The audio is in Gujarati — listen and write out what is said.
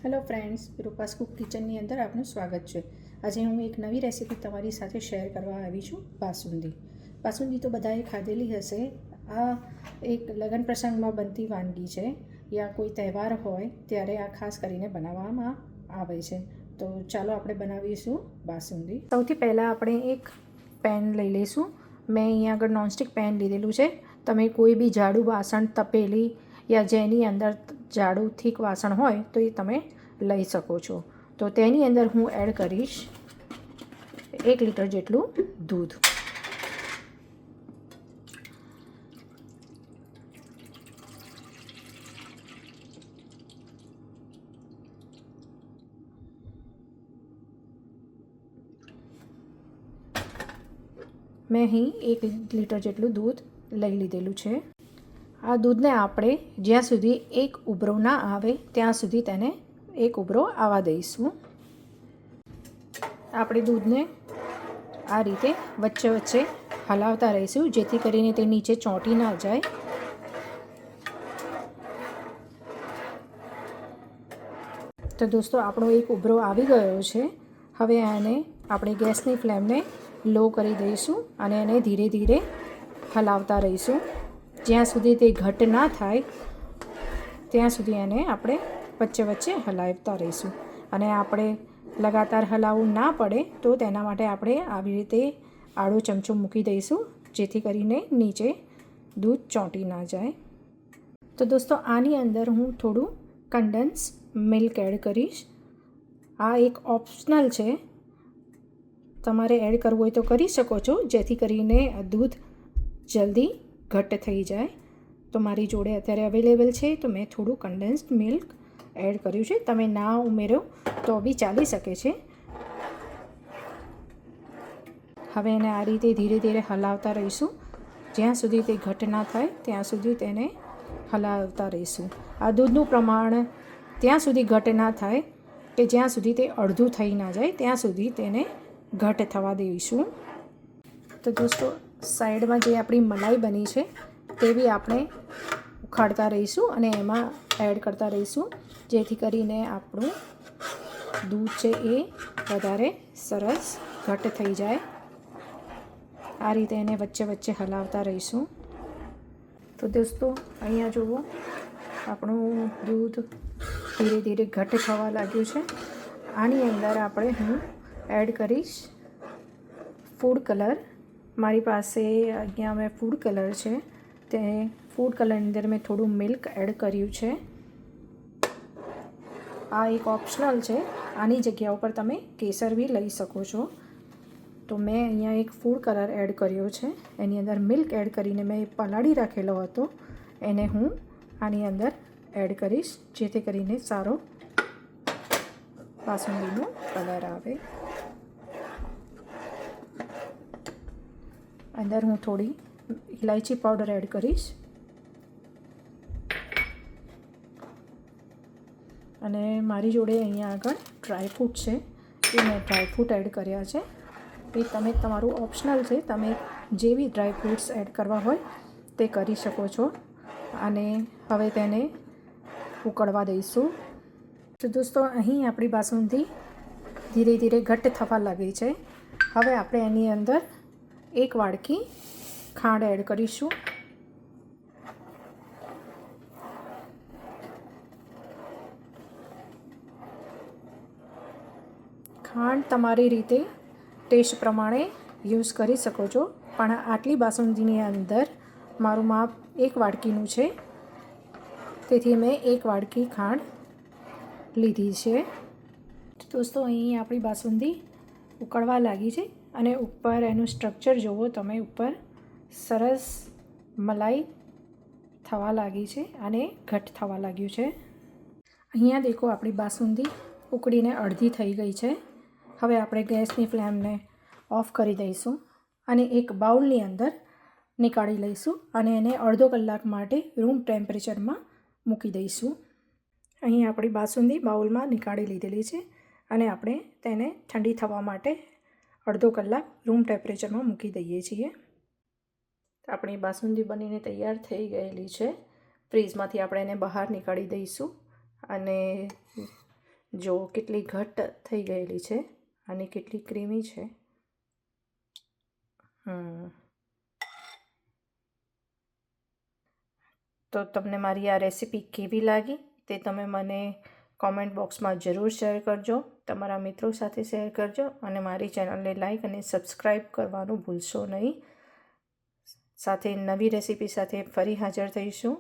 હેલો ફ્રેન્ડ્સ, રૂપાસ કુક કિચનની અંદર આપનું સ્વાગત છે। આજે હું એક નવી રેસીપી તમારી સાથે શેર કરવા આવી છું, બાસુંદી તો બધાએ ખાધેલી હશે। આ એક લગ્ન પ્રસંગમાં બનતી વાનગી છે, યા કોઈ તહેવાર હોય ત્યારે આ ખાસ કરીને બનાવવામાં આવે છે। તો ચાલો આપણે બનાવીશું બાસુંદી। સૌથી પહેલાં આપણે એક પેન લઈ લઈશું। મેં અહીંયા આગળ નોનસ્ટિક પેન લીધેલું છે। તમે કોઈ બી જાડું વાસણ, તપેલી યા જેની અંદર જાડું થીક વાસણ હોય તો એ તમે લઈ શકો છો। તો તેની અંદર હું એડ કરીશ 1 લીટર જેટલું દૂધ। મેં અહીં 1 લીટર જેટલું દૂધ લઈ લીધેલું છે। આ દૂધને આપણે જ્યાં સુધી એક ઉભરો ના આવે ત્યાં સુધી તેને એક ઉભરો આવવા દઈશું। આપણે દૂધને આ રીતે વચ્ચે વચ્ચે હલાવતા રહીશું, જેથી કરીને તે નીચે ચોંટી ના જાય। તો દોસ્તો, આપણો એક ઉભરો આવી ગયો છે। હવે આને આપણે ગેસની ફ્લેમને લો કરી દઈશું અને એને ધીરે ધીરે હલાવતા રહીશું, જ્યાં સુધી તે ઘટ ના થાય ત્યાં સુધી એને આપણે વચ્ચે વચ્ચે હલાવતા રહીશું। અને આપણે લગાતાર હલાવવું ના પડે તો તેના માટે આપણે આવી રીતે આડો ચમચો મૂકી દઈશું, જેથી કરીને નીચે દૂધ ચોંટી ના જાય। તો દોસ્તો, આની અંદર હું થોડું કન્ડેન્સ મિલ્ક એડ કરીશ। આ એક ઓપ્શનલ છે, તમારે એડ કરવું હોય તો કરી શકો છો, જેથી કરીને દૂધ જલ્દી ઘટ્ટ થઈ જાય। તો મારી જોડે અત્યારે અવેલેબલ છે, તો મેં થોડું કન્ડેન્સ્ડ મિલ્ક એડ કર્યું છે। તમે ના ઉમેરો તો બી ચાલી શકે છે। હવે એને આ રીતે ધીરે ધીરે હલાવતા રહીશું, જ્યાં સુધી તે ઘટ ના થાય ત્યાં સુધી તેને હલાવતા રહીશું। આ દૂધનું પ્રમાણ ત્યાં સુધી ઘટ ના થાય કે જ્યાં સુધી તે અડધું થઈ ના જાય ત્યાં સુધી તેને ઘટ થવા દઈશું। તો દોસ્તો, સાઈડમાં જે આપણી મલાઈ બની છે તે બી આપણે ઉખાડતા રહીશું અને એમાં એડ કરતા રહીશું, જેથી કરીને આપણું દૂધ છે એ વધારે સરસ ઘટ થઈ જાય। આ રીતે એને વચ્ચે વચ્ચે હલાવતા રહીશું। તો દોસ્તો, અહીંયા જુઓ, આપણું દૂધ ધીરે ધીરે ઘટ થવા લાગ્યું છે। આની અંદર હું એડ કરીશ ફૂડ કલર। મારી પાસે અહીંયા મેં ફૂડ કલર છે, તે ફૂડ કલરની અંદર મેં થોડું મિલ્ક એડ કર્યું છે। આ એક ઓપ્શનલ છે, આની જગ્યા ઉપર તમે કેસર બી લઈ શકો છો। તો મેં અહીંયા એક ફૂડ કલર એડ કર્યો છે, એની અંદર મિલ્ક એડ કરીને મેં પલાળી રાખેલો હતો, એને હું આની અંદર એડ કરીશ, જેથી કરીને સારો બાસુંદીનો કલર આવે। અંદર હું થોડી ઇલાયચી પાવડર એડ કરીશ અને મારી જોડે અહીંયા આગળ ડ્રાયફ્રૂટ છે, એ મેં ડ્રાયફ્રૂટ એડ કર્યા છે। એ તમે તમારું ઓપ્શનલ છે, તમે જે બી ડ્રાયફ્રૂટ્સ એડ કરવા હોય તે કરી શકો છો। અને હવે તેને ઉકળવા દઈશું। તો દોસ્તો, અહીં આપણી બાસુંદી ધીરે ધીરે ઘટ્ટ થવા લાગી છે। હવે આપણે એની અંદર 1 વાડકી ખાંડ એડ કરીશું। ખાંડ તમારી રીતે ટેસ્ટ પ્રમાણે યુઝ કરી શકો છો, પણ આટલી બાસુંદીની અંદર મારું માપ 1 વાડકીનું છે, તેથી મેં 1 વાડકી ખાંડ લીધી છે। દોસ્તો, અહીં આપણી બાસુંદી ઉકળવા લાગી છે અને ઉપર એનું સ્ટ્રક્ચર જુઓ તમે, ઉપર સરસ મલાઈ થવા લાગી છે અને ઘટ થવા લાગ્યું છે। અહીંયા દેખો, આપણી બાસુંદી ઉકળીને અડધી થઈ ગઈ છે। હવે આપણે ગેસની ફ્લેમને ઓફ કરી દઈશું અને એક બાઉલની અંદર નીકાળી લઈશું અને એને અડધો કલાક માટે રૂમ ટેમ્પરેચરમાં મૂકી દઈશું। અહીં આપણી બાસુંદી બાઉલમાં નીકાળી લીધેલી છે અને આપણે તેને ઠંડી થવા માટે અડધો કલાક રૂમ ટેમ્પરેચરમાં મૂકી દઈએ છીએ। આપણી બાસુંદી બનીને તૈયાર થઈ ગયેલી છે। ફ્રીજમાંથી આપણે એને બહાર નીકાળી દઈશું અને જો કેટલી ઘટ્ટ થઈ ગયેલી છે અને કેટલી ક્રીમી છે. તો તમને મારી આ રેસીપી કેવી લાગી તે તમે મને કોમેન્ટ બોક્સમાં જરૂર શેર કરજો, તમારા મિત્રો સાથે શેર કરજો અને મારી ચેનલને લાઈક અને સબસ્ક્રાઈબ કરવાનું ભૂલશો નહીં. સાથે નવી રેસીપી સાથે ફરી હાજર થઈશું.